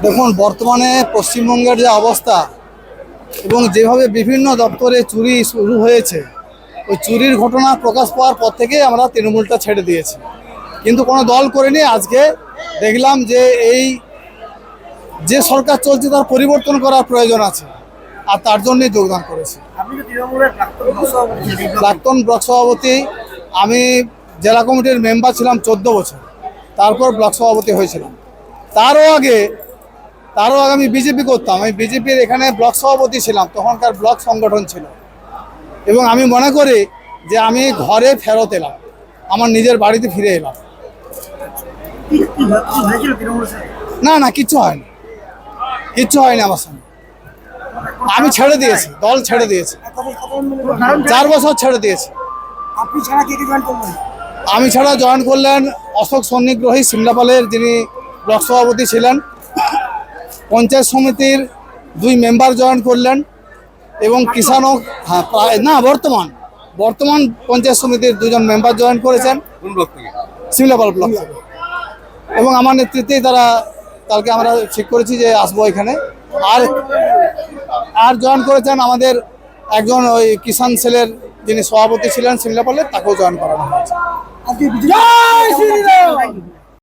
দেখুন, বর্তমানে পশ্চিমবঙ্গের যে অবস্থা এবং যেভাবে বিভিন্ন দপ্তরে চুরি শুরু হয়েছে, ওই চুরির ঘটনা প্রকাশ পাওয়ার পর থেকে আমরা তৃণমূলটা ছেড়ে দিয়েছি, কিন্তু কোনো দল করিনি। আজকে দেখলাম যে এই যে সরকার চলছে তার পরিবর্তন করার প্রয়োজন আছে, আর তার জন্যই যোগদান করেছি। প্রাক্তন ব্লক সভাপতি, আমি জেলা কমিটির মেম্বার ছিলাম 14 বছর, তারপর ব্লক সভাপতি হয়েছিলাম। তারও আগে আমি বিজেপি করতাম। আমি বিজেপির এখানে ব্লক সভাপতি ছিলাম, তখনকার ব্লক সংগঠন ছিল। এবং আমি মনে করি যে আমি ঘরে ফেরত এলাম, আমার নিজের বাড়িতে ফিরে এলাম। না, কিচ্ছু হয়নি, আমার সঙ্গে। আমি ছেড়ে দিয়েছি, দল ছেড়ে দিয়েছি, 4 বছর ছেড়ে দিয়েছি। আমি ছাড়া জয়েন করলেন অশোক সন্নিগ্রহী সিমলাপালের, যিনি ব্লক সভাপতি ছিলেন। পঞ্চায়েত সমিতির 2 মেম্বার জয়েন করলেন এবং কিষাণও বর্তমান পঞ্চায়েত সমিতির 2 জন মেম্বার জয়েন করেছেন সিমলাপাল ব্লক থেকে। এবং আমার নেতৃত্বেই তারা কালকে আমরা ঠিক করেছি যে আসবো এখানে। আর জয়েন করেছেন আমাদের একজন ওই কিষাণ সেলের যিনি সভাপতি ছিলেন সিমলাপালের, তাকেও জয়েন করানো হয়েছে।